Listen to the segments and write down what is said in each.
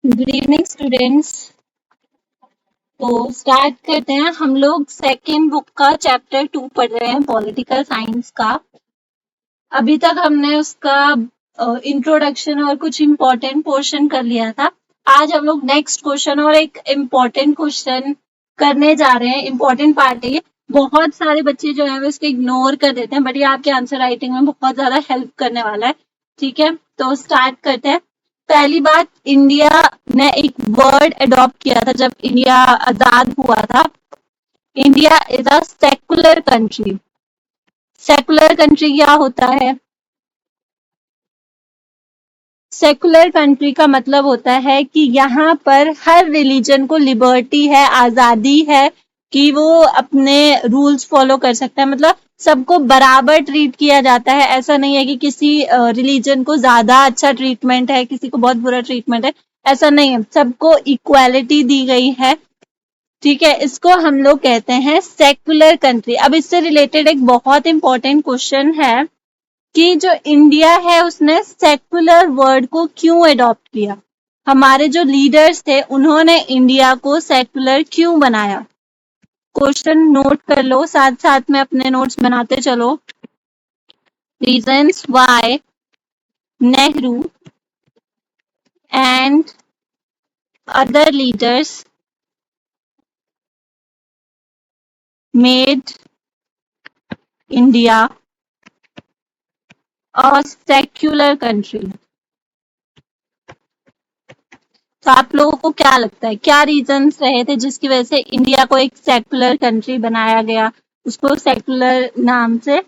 Good evening students. तो start करते हैं। हम लोग सेकेंड बुक का चैप्टर 2 पढ़ रहे हैं, पॉलिटिकल साइंस का। अभी तक हमने उसका इंट्रोडक्शन और कुछ इम्पोर्टेंट पोर्शन कर लिया था। आज हम लोग नेक्स्ट क्वेश्चन और एक इम्पोर्टेंट क्वेश्चन करने जा रहे हैं। इम्पोर्टेंट पार्ट है ये। बहुत सारे बच्चे जो है वो इसको इग्नोर कर देते हैं, बट ये आपके आंसर राइटिंग में बहुत ज्यादा हेल्प करने वाला है। ठीक है, तो स्टार्ट करते हैं। पहली बात, इंडिया ने एक वर्ड अडॉप्ट किया था जब इंडिया आजाद हुआ था। India is a secular country. Secular country क्या होता है? सेकुलर कंट्री का मतलब होता है कि यहाँ पर हर रिलीजन को लिबर्टी है, आजादी है कि वो अपने रूल्स फॉलो कर सकता है। मतलब सबको बराबर ट्रीट किया जाता है। ऐसा नहीं है कि किसी रिलीजन को ज्यादा अच्छा ट्रीटमेंट है, किसी को बहुत बुरा ट्रीटमेंट है, ऐसा नहीं है। सबको इक्वालिटी दी गई है। ठीक है, इसको हम लोग कहते हैं सेकुलर कंट्री। अब इससे रिलेटेड एक बहुत इंपॉर्टेंट क्वेश्चन है कि जो इंडिया है उसने सेकुलर वर्ड को क्यों अडॉप्ट किया? हमारे जो लीडर्स थे उन्होंने इंडिया को सेकुलर क्यों बनाया? क्वेश्चन नोट कर लो, साथ साथ में अपने नोट्स बनाते चलो। Reasons why Nehru and other leaders made India a secular country. तो आप लोगों को क्या लगता है, क्या रीजंस रहे थे जिसकी वजह से इंडिया को एक सेक्युलर कंट्री बनाया गया, उसको सेक्युलर नाम से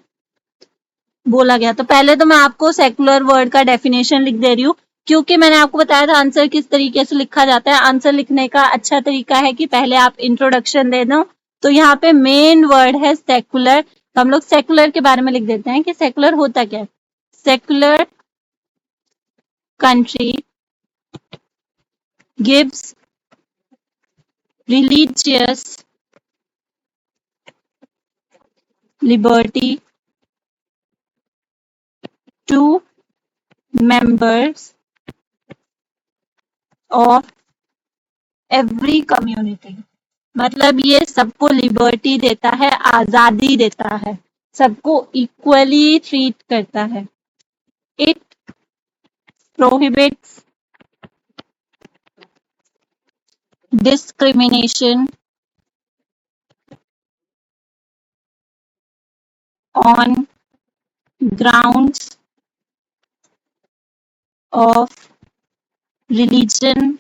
बोला गया? तो पहले तो मैं आपको सेक्युलर वर्ड का डेफिनेशन लिख दे रही हूँ, क्योंकि मैंने आपको बताया था आंसर किस तरीके से लिखा जाता है। आंसर लिखने का अच्छा तरीका है कि पहले आप इंट्रोडक्शन दे दो। तो यहाँ पे मेन वर्ड है सेक्युलर, तो हम लोग सेक्युलर के बारे में लिख देते हैं कि सेक्युलर होता क्या है। Secular country gives religious liberty to members of every community। मतलब ये सबको लिबर्टी देता है, आजादी देता है, सबको इक्वली ट्रीट करता है। It prohibits discrimination on grounds of religion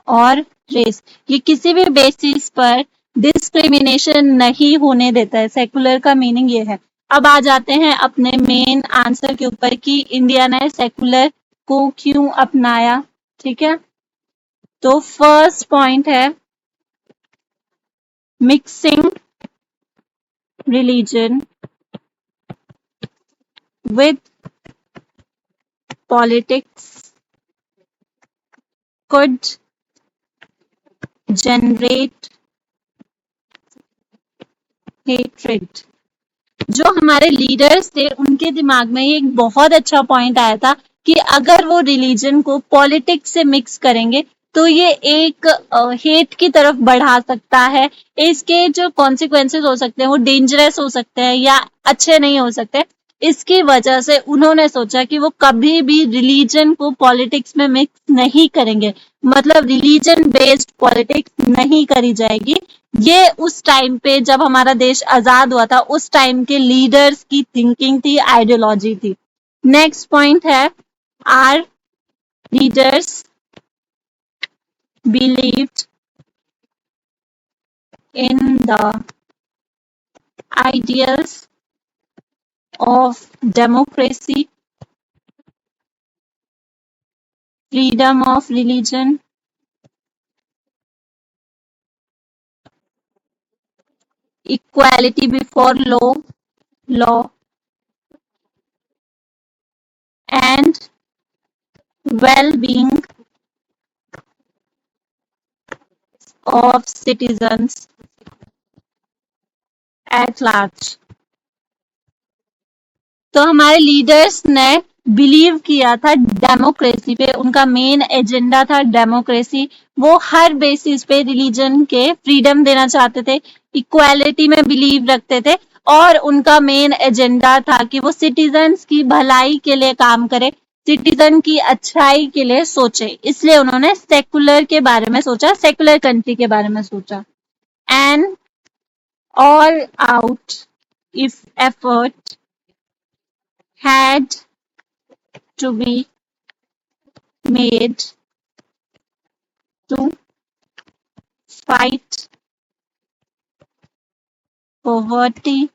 और रेस। ये किसी भी बेसिस पर डिस्क्रिमिनेशन नहीं होने देता है। सेकुलर का मीनिंग ये है। अब आ जाते हैं अपने मेन आंसर के ऊपर कि इंडिया ने सेकुलर को क्यों अपनाया। ठीक है, तो फर्स्ट पॉइंट है mixing religion with politics could generate hatred। जो हमारे लीडर्स थे उनके दिमाग में एक बहुत अच्छा पॉइंट आया था कि अगर वो रिलीजन को पॉलिटिक्स से मिक्स करेंगे तो ये एक हेट की तरफ बढ़ा सकता है। इसके जो कॉन्सिक्वेंसेस हो सकते हैं वो डेंजरस हो सकते हैं या अच्छे नहीं हो सकते। इसकी वजह से उन्होंने सोचा कि वो कभी भी रिलीजन को पॉलिटिक्स में मिक्स नहीं करेंगे, मतलब रिलीजन बेस्ड पॉलिटिक्स नहीं करी जाएगी। ये उस टाइम पे जब हमारा देश आजाद हुआ था उस टाइम के लीडर्स की थिंकिंग थी, आइडियोलॉजी थी। नेक्स्ट पॉइंट है our leaders believed in the ideals of democracy, freedom of religion, equality before law and well-being of citizens at large। तो हमारे लीडर्स ने बिलीव किया था डेमोक्रेसी पे, उनका मेन एजेंडा था डेमोक्रेसी। वो हर बेसिस पे रिलीजन के फ्रीडम देना चाहते थे, इक्वालिटी में बिलीव रखते थे, और उनका मेन एजेंडा था कि वो सिटीजन्स की भलाई के लिए काम करे, सिटीजन की अच्छाई के लिए सोचे। इसलिए उन्होंने सेकुलर के बारे में सोचा, सेकुलर कंट्री के बारे में सोचा। And all out if effort had to be made to fight poverty,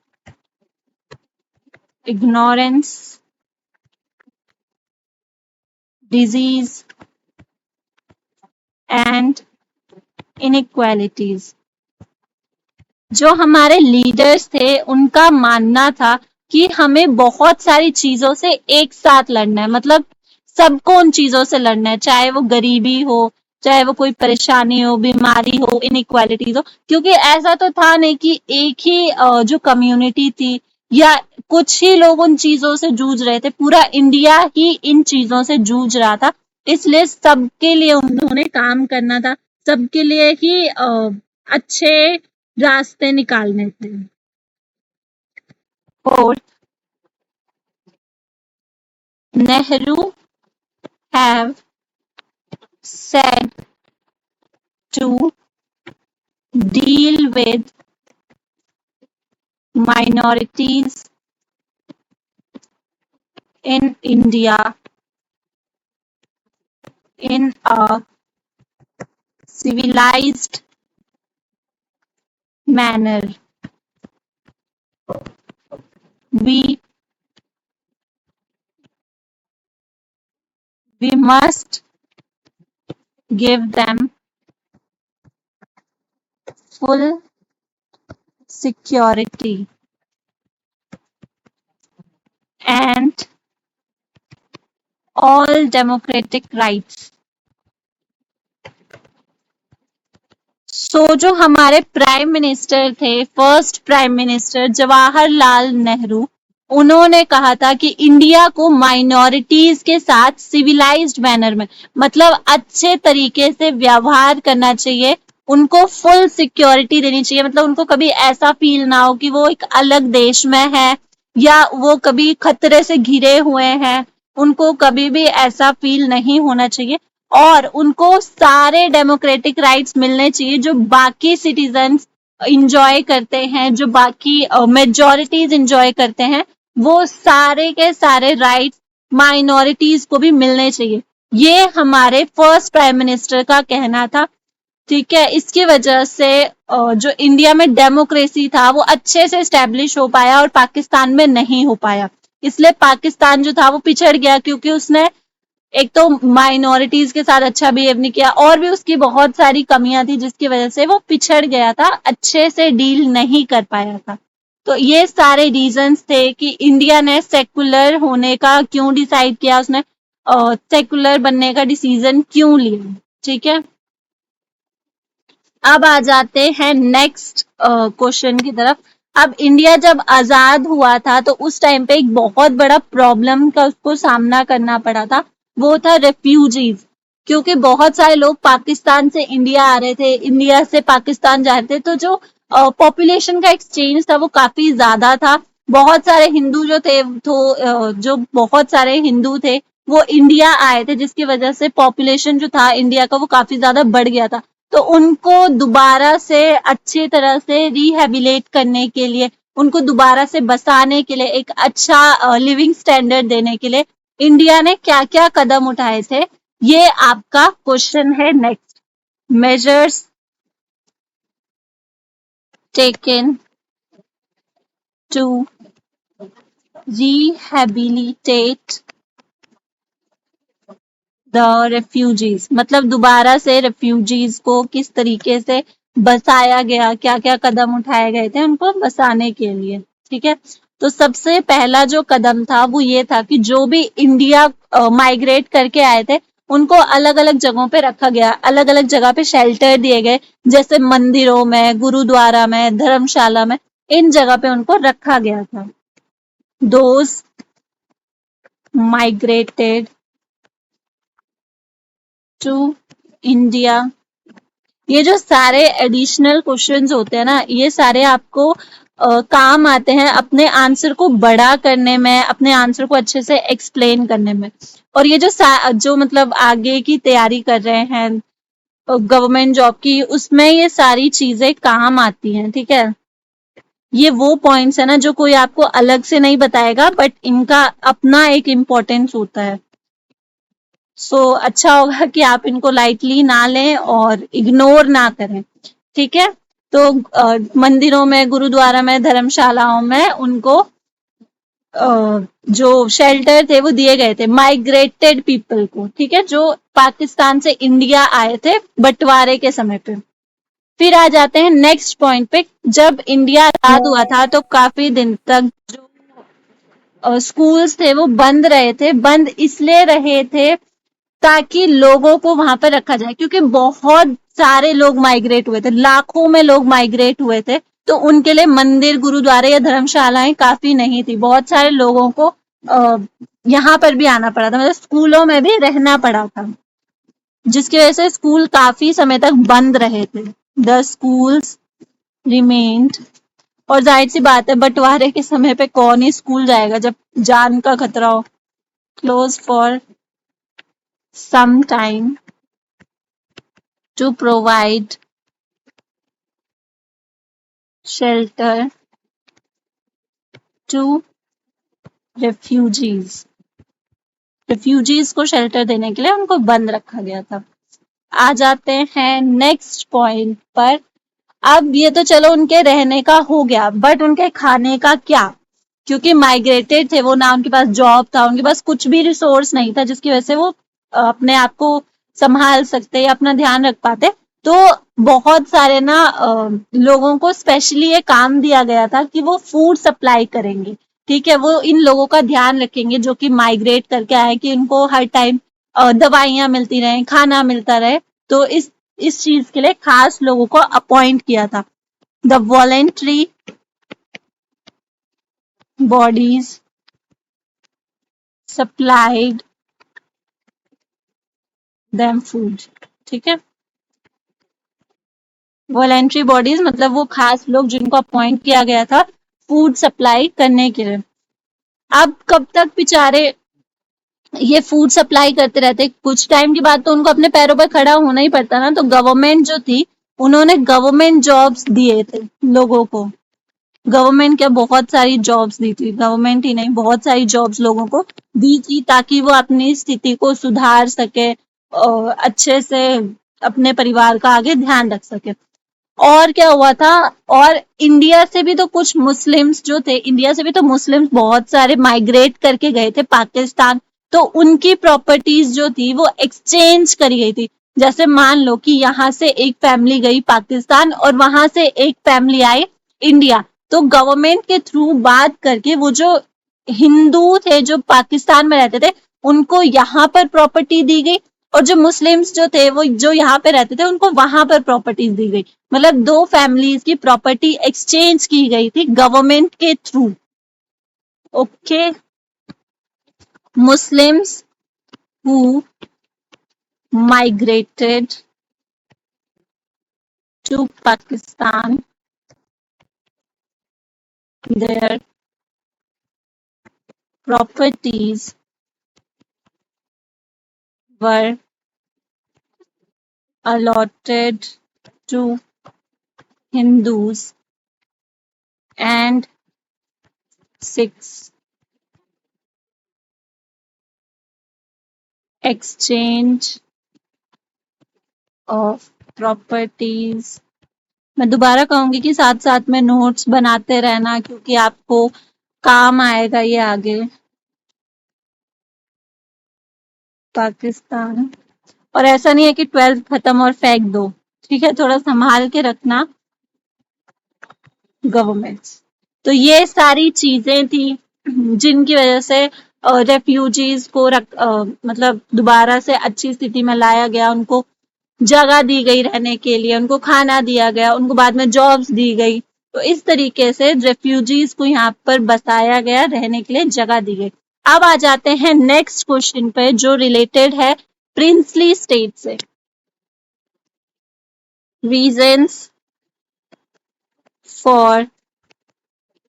ignorance, disease, and inequalities। जो हमारे लीडर्स थे उनका मानना था कि हमें बहुत सारी चीजों से एक साथ लड़ना है, मतलब सबको उन चीजों से लड़ना है, चाहे वो गरीबी हो, चाहे वो कोई परेशानी हो, बीमारी हो, इनइक्वालिटीज हो। क्योंकि ऐसा तो था नहीं कि एक ही जो कम्युनिटी थी या कुछ ही लोग उन चीजों से जूझ रहे थे, पूरा इंडिया ही इन चीजों से जूझ रहा था। इसलिए सबके लिए उन्होंने काम करना था, सबके लिए ही अच्छे रास्ते निकालने थे। Fourth, Nehru have said to deal with minorities in India in a civilized manner. We must give them full security and all democratic rights। जो हमारे प्राइम मिनिस्टर थे, first prime minister Jawaharlal Nehru, उन्होंने कहा था कि इंडिया को माइनॉरिटीज के साथ सिविलाइज्ड मैनर में, मतलब अच्छे तरीके से व्यवहार करना चाहिए, उनको फुल सिक्योरिटी देनी चाहिए, मतलब उनको कभी ऐसा फील ना हो कि वो एक अलग देश में है या वो कभी खतरे से घिरे हुए हैं, उनको कभी भी ऐसा फील नहीं होना चाहिए। और उनको सारे डेमोक्रेटिक राइट्स मिलने चाहिए जो बाकी सिटीजन्स इंजॉय करते हैं, जो बाकी मेजॉरिटीज इंजॉय करते हैं, वो सारे के सारे राइट्स माइनॉरिटीज को भी मिलने चाहिए। ये हमारे फर्स्ट प्राइम मिनिस्टर का कहना था। ठीक है, इसकी वजह से जो इंडिया में डेमोक्रेसी था वो अच्छे से स्टैब्लिश हो पाया और पाकिस्तान में नहीं हो पाया। इसलिए पाकिस्तान जो था वो पिछड़ गया, क्योंकि उसने एक तो माइनॉरिटीज के साथ अच्छा बिहेव नहीं किया, और भी उसकी बहुत सारी कमियां थी जिसकी वजह से वो पिछड़ गया था, अच्छे से डील नहीं कर पाया था। तो ये सारे रीजंस थे कि इंडिया ने सेकुलर होने का क्यों डिसाइड किया, उसने सेकुलर बनने का डिसीजन क्यों लिया। ठीक है, अब आ जाते हैं नेक्स्ट क्वेश्चन की तरफ। अब इंडिया जब आजाद हुआ था तो उस टाइम पे एक बहुत बड़ा प्रॉब्लम का उसको सामना करना पड़ा था, वो था रेफ्यूजीज। क्योंकि बहुत सारे लोग पाकिस्तान से इंडिया आ रहे थे, इंडिया से पाकिस्तान जा रहे थे, तो जो पॉपुलेशन का एक्सचेंज था वो काफी ज्यादा था। बहुत सारे हिंदू जो थे तो जो बहुत सारे हिंदू थे वो इंडिया आए थे, जिसकी वजह से पॉपुलेशन जो था इंडिया का वो काफी ज्यादा बढ़ गया था। तो उनको दोबारा से अच्छी तरह से रिहेबिलेट करने के लिए, उनको दोबारा से बसाने के लिए, एक अच्छा लिविंग स्टैंडर्ड देने के लिए इंडिया ने क्या क्या कदम उठाए थे, ये आपका क्वेश्चन है next. Measures taken to rehabilitate the refugees, मतलब दोबारा से रेफ्यूजीज को किस तरीके से बसाया गया, क्या क्या कदम उठाए गए थे उनको बसाने के लिए। ठीक है, तो सबसे पहला जो कदम था वो ये था कि जो भी इंडिया माइग्रेट करके आए थे उनको अलग अलग जगहों पे रखा गया, अलग अलग जगह पे शेल्टर दिए गए, जैसे मंदिरों में, गुरुद्वारा में, धर्मशाला में, इन जगह पे उनको रखा गया था। Those migrated to India। ये जो सारे एडिशनल क्वेश्चंस होते हैं ना, ये सारे आपको काम आते हैं अपने आंसर को बड़ा करने में, अपने आंसर को अच्छे से एक्सप्लेन करने में। और ये जो मतलब आगे की तैयारी कर रहे हैं गवर्नमेंट जॉब की, उसमें ये सारी चीजें काम आती हैं, ठीक है। ये वो पॉइंट्स है ना जो कोई आपको अलग से नहीं बताएगा, बट इनका अपना एक इम्पोर्टेंस होता है। अच्छा होगा कि आप इनको लाइटली ना लें और इग्नोर ना करें, ठीक है। तो मंदिरों में, गुरुद्वारा में, धर्मशालाओं में उनको जो शेल्टर थे वो दिए गए थे माइग्रेटेड पीपल को, ठीक है, जो पाकिस्तान से इंडिया आए थे बंटवारे के समय पे। फिर आ जाते हैं नेक्स्ट पॉइंट पे। जब इंडिया आजाद हुआ था तो काफी दिन तक जो स्कूल्स थे वो बंद रहे थे। बंद इसलिए रहे थे ताकि लोगों को वहां पर रखा जाए, क्योंकि बहुत सारे लोग माइग्रेट हुए थे, लाखों में लोग माइग्रेट हुए थे। तो उनके लिए मंदिर, गुरुद्वारे या धर्मशालाएं काफी नहीं थी। बहुत सारे लोगों को यहाँ पर भी आना पड़ा था, मतलब स्कूलों में भी रहना पड़ा था, जिसकी वजह से स्कूल काफी समय तक बंद रहे थे। The schools remained. और जाहिर सी बात है बंटवारे के समय पे कौन ही स्कूल जाएगा जब जान का खतरा हो। Close for some time to provide shelter to refugees। refugees को शेल्टर देने के लिए उनको बंद रखा गया था। आ जाते हैं नेक्स्ट पॉइंट पर। अब ये तो चलो उनके रहने का हो गया, बट उनके खाने का क्या? क्योंकि माइग्रेटेड थे वो, ना उनके पास जॉब था, उनके पास कुछ भी रिसोर्स नहीं था जिसकी वजह से वो अपने आप को संभाल सकते या अपना ध्यान रख पाते। तो बहुत सारे ना लोगों को स्पेशली ये काम दिया गया था कि वो फूड सप्लाई करेंगे, ठीक है। वो इन लोगों का ध्यान रखेंगे जो कि माइग्रेट करके आए, कि उनको हर टाइम दवाइयां मिलती रहे, खाना मिलता रहे। तो इस चीज के लिए खास लोगों को अपॉइंट किया था। The voluntary bodies supplied them food, ठीक है। वॉलेंट्री बॉडीज मतलब वो खास लोग जिनको अपॉइंट किया गया था फूड सप्लाई करने के लिए। अब कब तक बेचारे ये फूड सप्लाई करते रहते? कुछ टाइम के बाद तो उनको अपने पैरों पर खड़ा होना ही पड़ता ना। तो गवर्नमेंट जो थी उन्होंने गवर्नमेंट जॉब्स दिए थे लोगों को। गवर्नमेंट क्या, बहुत सारी जॉब्स दी थी, गवर्नमेंट ही नहीं बहुत सारी जॉब्स लोगों को दी थी ताकि वो अपनी स्थिति को सुधार सके और अच्छे से अपने परिवार का आगे ध्यान रख सके। और क्या हुआ था, और इंडिया से भी तो कुछ मुस्लिम्स जो थे, इंडिया से भी तो मुस्लिम्स बहुत सारे माइग्रेट करके गए थे पाकिस्तान। तो उनकी प्रॉपर्टीज जो थी वो एक्सचेंज करी गई थी। जैसे मान लो कि यहाँ से एक फैमिली गई पाकिस्तान और वहां से एक फैमिली आई इंडिया, तो गवर्नमेंट के थ्रू बात करके वो जो हिंदू थे जो पाकिस्तान में रहते थे उनको यहाँ पर प्रॉपर्टी दी गई, और जो मुस्लिम्स जो थे वो जो यहाँ पे रहते थे उनको वहां पर प्रॉपर्टीज दी गई। मतलब दो फैमिलीज की प्रॉपर्टी एक्सचेंज की गई थी गवर्नमेंट के थ्रू। Okay, Muslims who migrated to Pakistan, their properties were allotted to Hindus and Sikhs। Exchange of properties। मैं दोबारा कहूंगी कि साथ साथ में नोट्स बनाते रहना क्योंकि आपको काम आएगा ये आगे। पाकिस्तान, और ऐसा नहीं है कि 12th खत्म और फेंक दो, ठीक है, थोड़ा संभाल के रखना। गवर्नमेंट्स, तो ये सारी चीजें थी जिनकी वजह से रेफ्यूजीज को मतलब दोबारा से अच्छी स्थिति में लाया गया, उनको जगह दी गई रहने के लिए, उनको खाना दिया गया, उनको बाद में जॉब्स दी गई। तो इस तरीके से रेफ्यूजीज को यहाँ पर बसाया गया, रहने के लिए जगह दी गई। अब आ जाते हैं नेक्स्ट क्वेश्चन पे जो रिलेटेड है प्रिंसली स्टेट से। Reasons for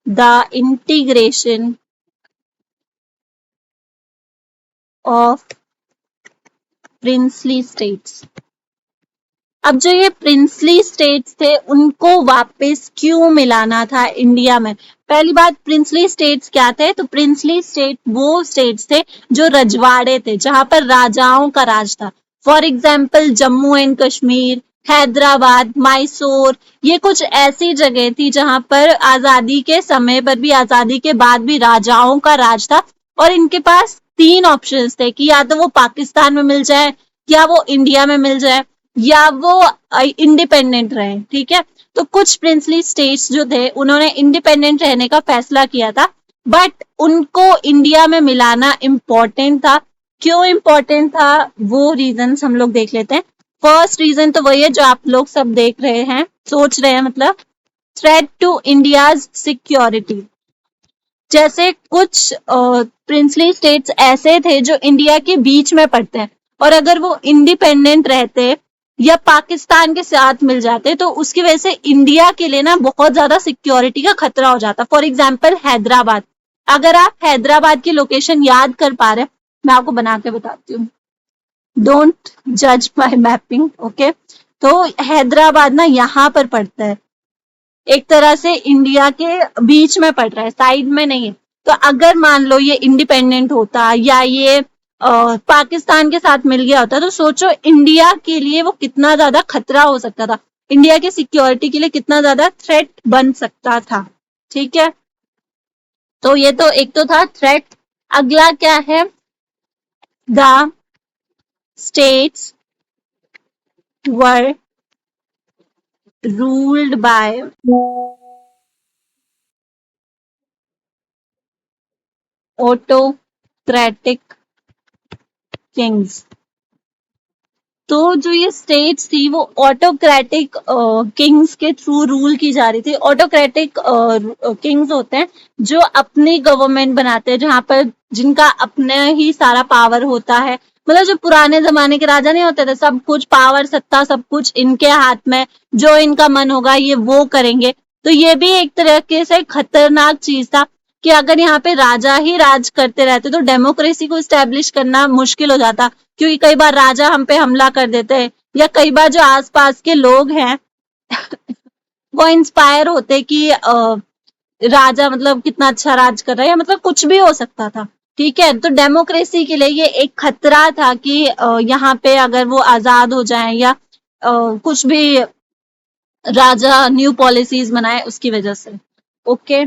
the integration of princely states. अब जो ये प्रिंसली स्टेट्स थे उनको वापस क्यों मिलाना था इंडिया में? पहली बात, प्रिंसली स्टेट्स क्या थे? तो प्रिंसली स्टेट वो स्टेट्स थे जो रजवाड़े थे, जहां पर राजाओं का राज था। For example Jammu and Kashmir, Hyderabad, Mysore, ये कुछ ऐसी जगह थी जहां पर आजादी के समय पर भी, आजादी के बाद भी राजाओं का राज था। और इनके पास तीन ऑप्शंस थे कि या तो वो पाकिस्तान में मिल जाए, या वो इंडिया में मिल जाए, या वो इंडिपेंडेंट रहे। ठीक है, तो कुछ प्रिंसली स्टेट्स जो थे उन्होंने इंडिपेंडेंट रहने का फैसला किया था, बट उनको इंडिया में मिलाना इम्पोर्टेंट था। क्यों इम्पोर्टेंट था वो रीजंस हम लोग देख लेते हैं। फर्स्ट रीजन तो वही है जो आप लोग सब देख रहे हैं, सोच रहे हैं, मतलब थ्रेट टू इंडियाज सिक्योरिटी। जैसे कुछ प्रिंसली स्टेट्स ऐसे थे जो इंडिया के बीच में पड़ते हैं, और अगर वो इंडिपेंडेंट रहते या पाकिस्तान के साथ मिल जाते तो उसकी वजह से इंडिया के लिए ना बहुत ज्यादा सिक्योरिटी का खतरा हो जाता। फॉर एग्जाम्पल हैदराबाद, अगर आप हैदराबाद की लोकेशन याद कर पा रहे, मैं आपको बना के बताती हूँ, डोंट जज बाय मैपिंग, ओके। तो हैदराबाद ना यहाँ पर पड़ता है, एक तरह से इंडिया के बीच में पड़ रहा है, साइड में नहीं है। तो अगर मान लो ये इंडिपेंडेंट होता या ये पाकिस्तान के साथ मिल गया होता, तो सोचो इंडिया के लिए वो कितना ज्यादा खतरा हो सकता था, इंडिया की सिक्योरिटी के लिए कितना ज्यादा थ्रेट बन सकता था। ठीक है, तो ये तो एक तो था थ्रेट। अगला क्या है? The states were ruled by autocratic Kings. तो जो ये स्टेट्स थी वो ऑटोक्रेटिक किंग्स के थ्रू रूल की जा रही थी। ऑटोक्रेटिक किंग्स होते हैं जो अपनी गवर्नमेंट बनाते हैं, जहां पर जिनका अपने ही सारा पावर होता है। मतलब जो पुराने जमाने के राजा नहीं होते थे, सब कुछ पावर, सत्ता, सब कुछ इनके हाथ में, जो इनका मन होगा ये वो करेंगे। तो ये भी एक तरीके से खतरनाक चीज था कि अगर यहाँ पे राजा ही राज करते रहते तो डेमोक्रेसी को स्टैब्लिश करना मुश्किल हो जाता, क्योंकि कई बार राजा हम पे हमला कर देते हैं, या कई बार जो आसपास के लोग हैं वो इंस्पायर होते कि राजा मतलब कितना अच्छा राज कर रहा है, या मतलब कुछ भी हो सकता था। ठीक है, तो डेमोक्रेसी के लिए ये एक खतरा था कि यहाँ पे अगर वो आजाद हो जाए या कुछ भी राजा न्यू पॉलिसीज बनाए उसकी वजह से। ओके,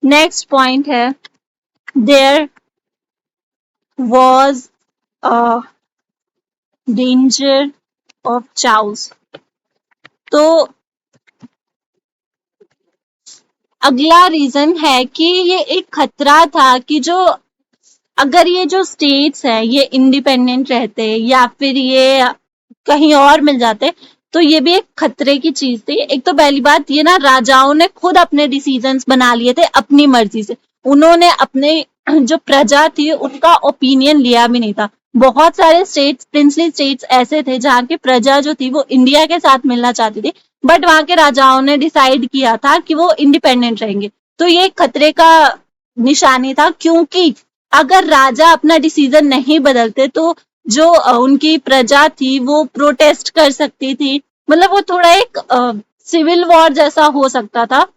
नेक्स्ट पॉइंट है there was a danger of chaos. तो अगला रीजन है कि ये एक खतरा था कि जो अगर ये जो स्टेट्स है ये इंडिपेंडेंट रहते या फिर ये कहीं और मिल जाते, तो ये भी एक खतरे की चीज थी। एक तो पहली बात ये ना, राजाओं ने खुद अपने डिसीजंस बना लिए थे अपनी मर्जी से, उन्होंने अपने जो प्रजा थी उनका ओपिनियन लिया भी नहीं था। बहुत सारे स्टेट्स, प्रिंसली स्टेट्स ऐसे थे जहाँ की प्रजा जो थी वो इंडिया के साथ मिलना चाहती थी, बट वहां के राजाओं ने डिसाइड किया था कि वो इंडिपेंडेंट रहेंगे। तो ये खतरे का निशानी था, क्योंकि अगर राजा अपना डिसीजन नहीं बदलते तो जो उनकी प्रजा थी वो प्रोटेस्ट कर सकती थी, मतलब वो थोड़ा एक सिविल वॉर जैसा हो सकता था।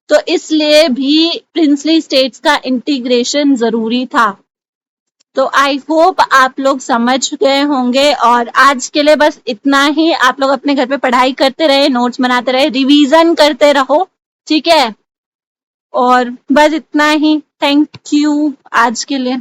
तो इसलिए भी प्रिंसली स्टेट्स का इंटीग्रेशन जरूरी था। तो आई होप आप लोग समझ गए होंगे, और आज के लिए बस इतना ही। आप लोग अपने घर पे पढ़ाई करते रहे, नोट्स बनाते रहे, रिवीजन करते रहो, ठीक है। और बस इतना ही, थैंक यू आज के लिए।